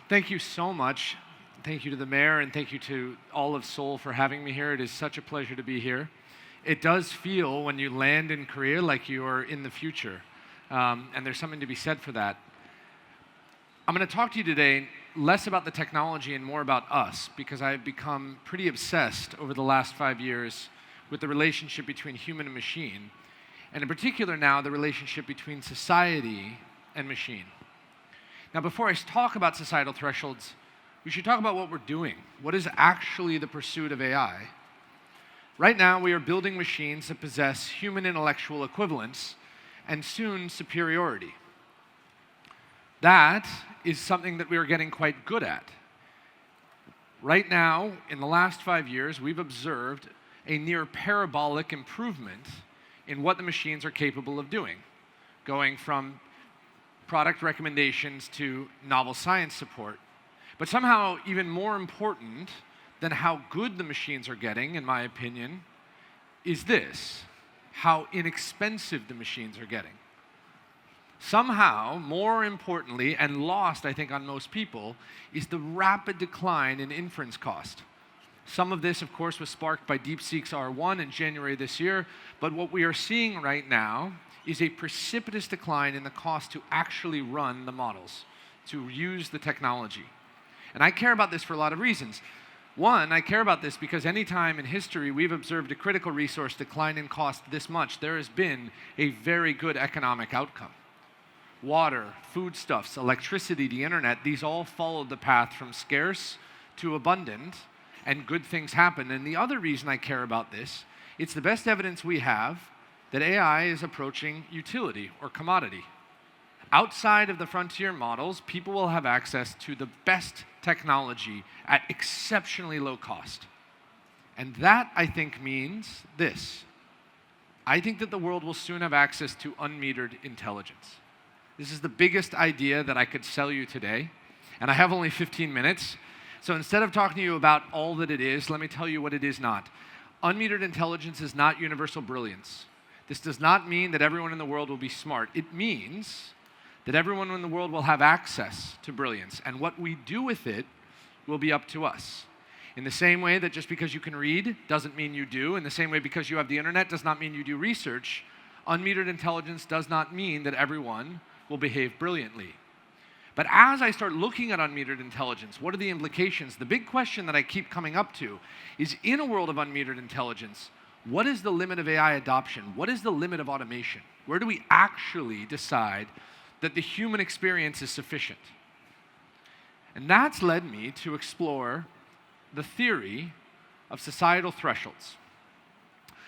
Thank you so much. Thank you to the mayor and thank you to all of Seoul for having me here. It is such a pleasure to be here. It does feel when you land in Korea like you are in the future, and there's something to be said for that. I'm going to talk to you today less about the technology and more about us, because I've become pretty obsessed over the last 5 years with the relationship between human and machine, and in particular now the relationship between society and machine. Now, before I talk about societal thresholds, we should talk about what we're doing. What is actually the pursuit of AI? Right now, we are building machines that possess human intellectual equivalence and soon superiority. That is something that we are getting quite good at. Right now, in the last 5 years, we've observed a near parabolic improvement in what the machines are capable of doing, going from product recommendations to novel science support. But somehow, even more important than how good the machines are getting, in my opinion, is this: how inexpensive the machines are getting. Somehow, more importantly, and lost, I think, on most people, is the rapid decline in inference cost. Some of this, of course, was sparked by DeepSeek's R1 in January this year, but what we are seeing right now is a precipitous decline in the cost to actually run the models, to use the technology. And I care about this for a lot of reasons. One, I care about this because any time in history we've observed a critical resource decline in cost this much, there has been a very good economic outcome. Water, foodstuffs, electricity, the internet, these all followed the path from scarce to abundant, and good things happen. And the other reason I care about this, it's the best evidence we have that AI is approaching utility or commodity. Outside of the frontier models, people will have access to the best technology at exceptionally low cost. And that, I think, means this. I think that the world will soon have access to unmetered intelligence. This is the biggest idea that I could sell you today, and I have only 15 minutes. So instead of talking to you about all that it is, let me tell you what it is not. Unmetered intelligence is not universal brilliance. This does not mean that everyone in the world will be smart. It means that everyone in the world will have access to brilliance, and what we do with it will be up to us. In the same way that just because you can read doesn't mean you do, in the same way because you have the internet does not mean you do research, unmetered intelligence does not mean that everyone will behave brilliantly. But as I start looking at unmetered intelligence, what are the implications? The big question that I keep coming up to is, in a world of unmetered intelligence, what is the limit of AI adoption? What is the limit of automation? Where do we actually decide that the human experience is sufficient? And that's led me to explore the theory of societal thresholds.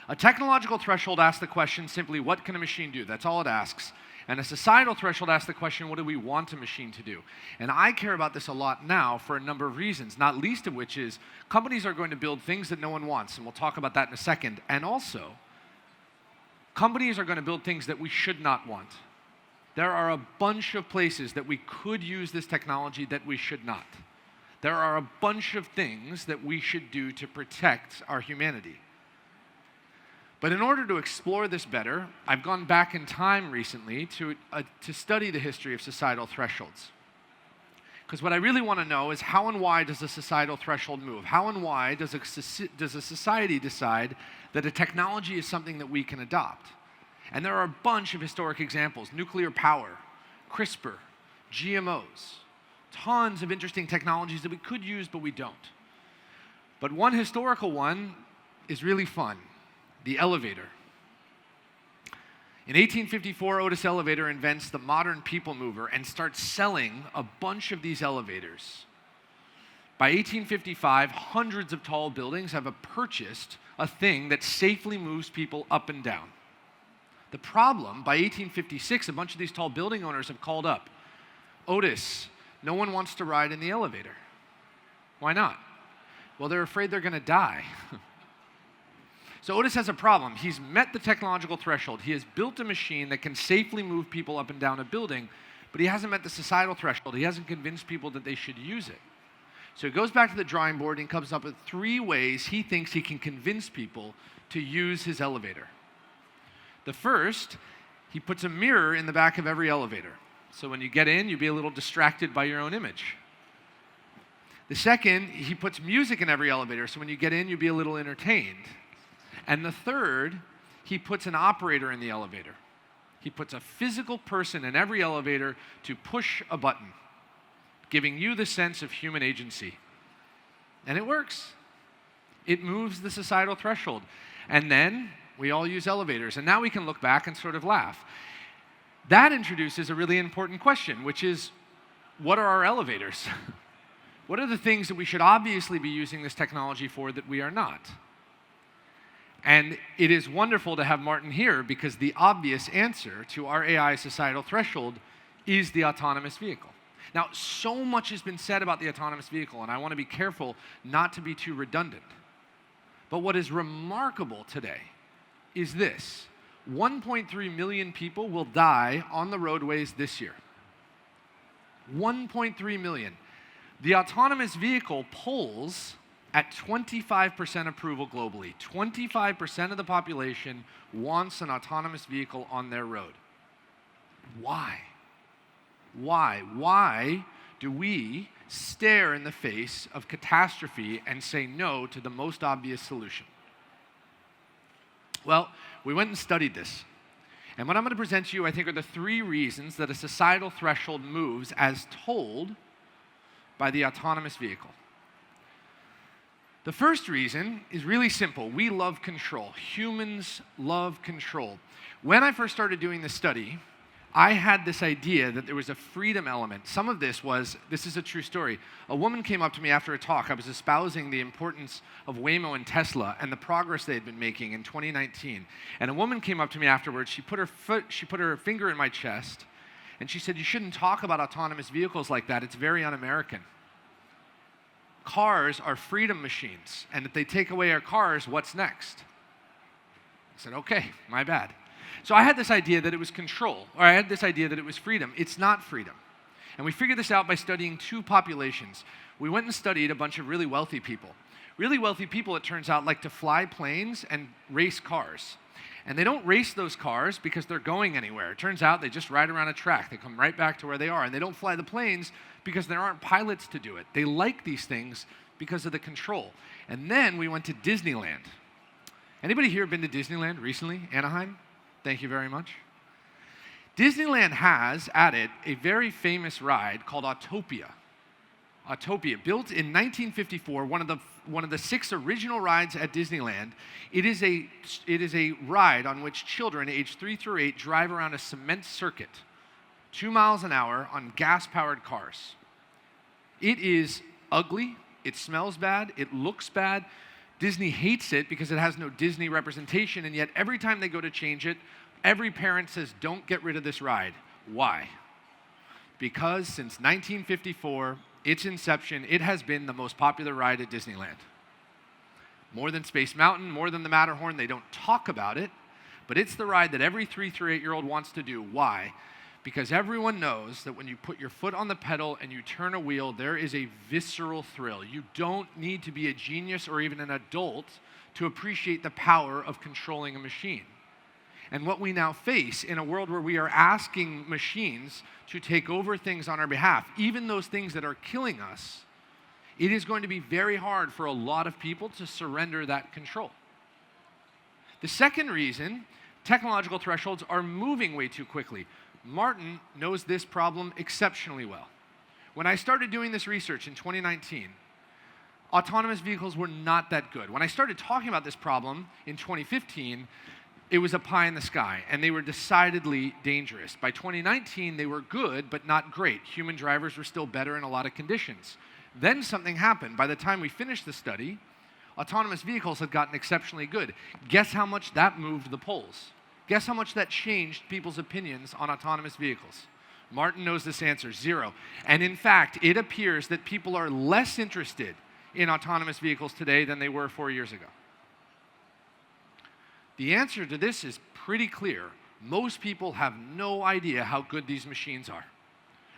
A technological threshold asks the question simply, what can a machine do? That's all it asks. And a societal threshold asks the question, what do we want a machine to do? And I care about this a lot now for a number of reasons, not least of which is companies are going to build things that no one wants, and we'll talk about that in a second. And also, companies are going to build things that we should not want. There are a bunch of places that we could use this technology that we should not. There are a bunch of things that we should do to protect our humanity. But in order to explore this better, I've gone back in time recently to study the history of societal thresholds. Because what I really want to know is how and why does a societal threshold move? How and why does a society decide that a technology is something that we can adopt? And there are a bunch of historic examples: nuclear power, CRISPR, GMOs, tons of interesting technologies that we could use but we don't. But one historical one is really fun: the elevator. In 1854, Otis Elevator invents the modern people mover and starts selling a bunch of these elevators. By 1855, hundreds of tall buildings have purchased a thing that safely moves people up and down. The problem, by 1856, a bunch of these tall building owners have called up, Otis, no one wants to ride in the elevator. Why not? Well, they're afraid they're going to die. So Otis has a problem. He's met the technological threshold. He has built a machine that can safely move people up and down a building, but he hasn't met the societal threshold. He hasn't convinced people that they should use it. So he goes back to the drawing board and comes up with 3 ways he thinks he can convince people to use his elevator. The first, he puts a mirror in the back of every elevator. So when you get in, you'll be a little distracted by your own image. The second, he puts music in every elevator, so when you get in, you'll be a little entertained. And the third, he puts an operator in the elevator. He puts a physical person in every elevator to push a button, giving you the sense of human agency. And it works. It moves the societal threshold. And then we all use elevators. And now we can look back and sort of laugh. That introduces a really important question, which is, what are our elevators? What are the things that we should obviously be using this technology for that we are not? And it is wonderful to have Martin here because the obvious answer to our AI societal threshold is the autonomous vehicle. Now, so much has been said about the autonomous vehicle, and I want to be careful not to be too redundant. But what is remarkable today is this: 1.3 million people will die on the roadways this year. 1.3 million. The autonomous vehicle polls at 25% approval globally. 25% of the population wants an autonomous vehicle on their road. Why? Why? Why do we stare in the face of catastrophe and say no to the most obvious solution? Well, we went and studied this. And what I'm going to present to you, I think, are the three reasons that a societal threshold moves as told by the autonomous vehicle. The first reason is really simple. We love control. Humans love control. When I first started doing this study, I had this idea that there was a freedom element. Some of this is a true story. A woman came up to me after a talk. I was espousing the importance of Waymo and Tesla and the progress they had been making in 2019. And a woman came up to me afterwards. She put her finger in my chest, and she said, "You shouldn't talk about autonomous vehicles like that. It's very un-American. Cars are freedom machines, and if they take away our cars, what's next?" I said, okay, my bad. So I had this idea that it was control, or I had this idea that it was freedom. It's not freedom. And we figured this out by studying two populations. We went and studied a bunch of really wealthy people. Really wealthy people, it turns out, like to fly planes and race cars. And they don't race those cars because they're going anywhere. It turns out they just ride around a track. They come right back to where they are. And they don't fly the planes because there aren't pilots to do it. They like these things because of the control. And then we went to Disneyland. Anybody here been to Disneyland recently? Anaheim? Thank you very much. Disneyland has at it a very famous ride called Autopia. Autopia, built in 1954, one of the 6 original rides at Disneyland. It is a ride on which children aged 3 through 8 drive around a cement circuit, 2 miles an hour on gas-powered cars. It is ugly, it smells bad, it looks bad. Disney hates it because it has no Disney representation, and yet every time they go to change it, every parent says, "Don't get rid of this ride." Why? Because since 1954, its inception, it has been the most popular ride at Disneyland. More than Space Mountain, more than the Matterhorn. They don't talk about it, but it's the ride that every 3 through 8-year-old wants to do. Why? Because everyone knows that when you put your foot on the pedal and you turn a wheel, there is a visceral thrill. You don't need to be a genius or even an adult to appreciate the power of controlling a machine. And what we now face in a world where we are asking machines to take over things on our behalf, even those things that are killing us, it is going to be very hard for a lot of people to surrender that control. The second reason, technological thresholds are moving way too quickly. Martin knows this problem exceptionally well. When I started doing this research in 2019, autonomous vehicles were not that good. When I started talking about this problem in 2015, it was a pie in the sky, and they were decidedly dangerous. By 2019, they were good, but not great. Human drivers were still better in a lot of conditions. Then something happened. By the time we finished the study, autonomous vehicles had gotten exceptionally good. Guess how much that moved the polls? Guess how much that changed people's opinions on autonomous vehicles? Martin knows this answer, 0. And in fact, it appears that people are less interested in autonomous vehicles today than they were 4 years ago. The answer to this is pretty clear. Most people have no idea how good these machines are.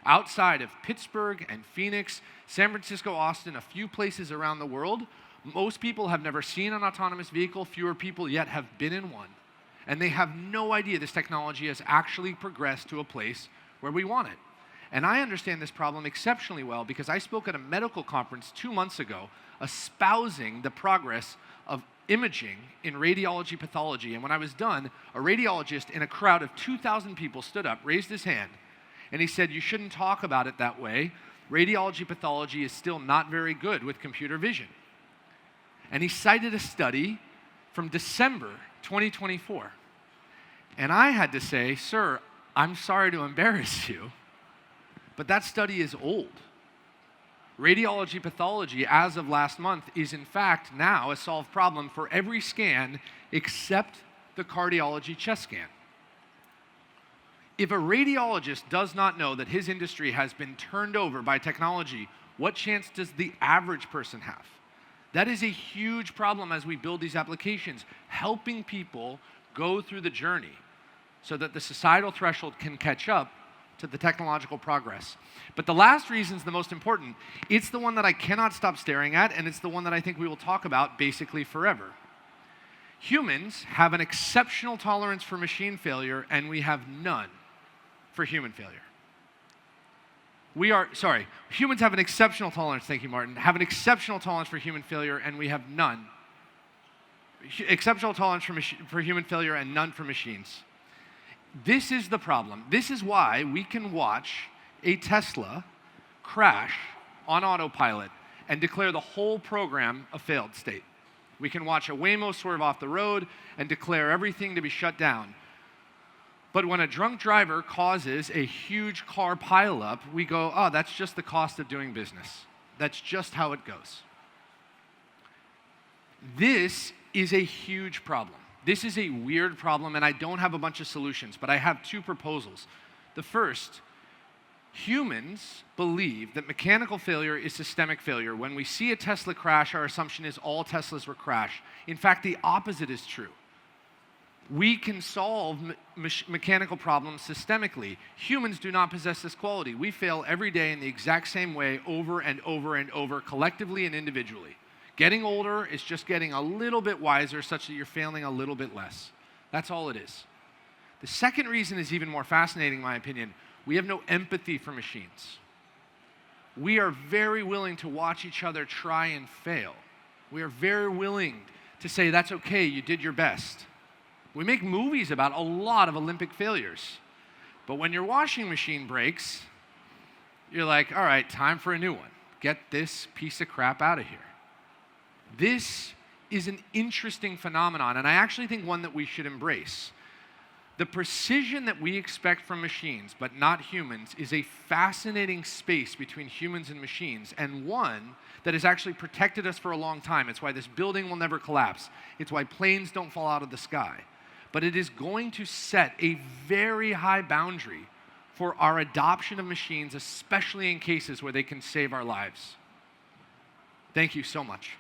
Outside of Pittsburgh and Phoenix, San Francisco, Austin, a few places around the world, most people have never seen an autonomous vehicle. Fewer people yet have been in one. And they have no idea this technology has actually progressed to a place where we want it. And I understand this problem exceptionally well because I spoke at a medical conference 2 months ago espousing the progress of imaging in radiology pathology. And when I was done, a radiologist in a crowd of 2,000 people stood up, raised his hand, and he said, "You shouldn't talk about it that way. Radiology pathology is still not very good with computer vision." And he cited a study from December 2024. And I had to say, "Sir, I'm sorry to embarrass you, but that study is old. Radiology pathology, as of last month, is in fact now a solved problem for every scan except the cardiology chest scan." If a radiologist does not know that his industry has been turned over by technology, what chance does the average person have? That is a huge problem as we build these applications, helping people go through the journey so that the societal threshold can catch up to the technological progress. But the last reason is the most important. It's the one that I cannot stop staring at, and it's the one that I think we will talk about basically forever. Humans have an exceptional tolerance for machine failure, and we have none for human failure. Humans have an exceptional tolerance, thank you, Martin, have an exceptional tolerance for human failure, and we have none. Exceptional tolerance for human failure and none for machines. This is the problem. This is why we can watch a Tesla crash on autopilot and declare the whole program a failed state. We can watch a Waymo swerve off the road and declare everything to be shut down. But when a drunk driver causes a huge car pileup, we go, "Oh, that's just the cost of doing business. That's just how it goes." This is a huge problem. This is a weird problem, and I don't have a bunch of solutions, but I have two proposals. The first, humans believe that mechanical failure is systemic failure. When we see a Tesla crash, our assumption is all Teslas were crashed. In fact, the opposite is true. We can solve mechanical problems systemically. Humans do not possess this quality. We fail every day in the exact same way over and over and over, collectively and individually. Getting older is just getting a little bit wiser such that you're failing a little bit less. That's all it is. The second reason is even more fascinating, in my opinion. We have no empathy for machines. We are very willing to watch each other try and fail. We are very willing to say, "That's okay, you did your best." We make movies about a lot of Olympic failures. But when your washing machine breaks, you're like, "All right, time for a new one. Get this piece of crap out of here." This is an interesting phenomenon, and I actually think one that we should embrace. The precision that we expect from machines, but not humans, is a fascinating space between humans and machines, and one that has actually protected us for a long time. It's why this building will never collapse. It's why planes don't fall out of the sky. But it is going to set a very high boundary for our adoption of machines, especially in cases where they can save our lives. Thank you so much.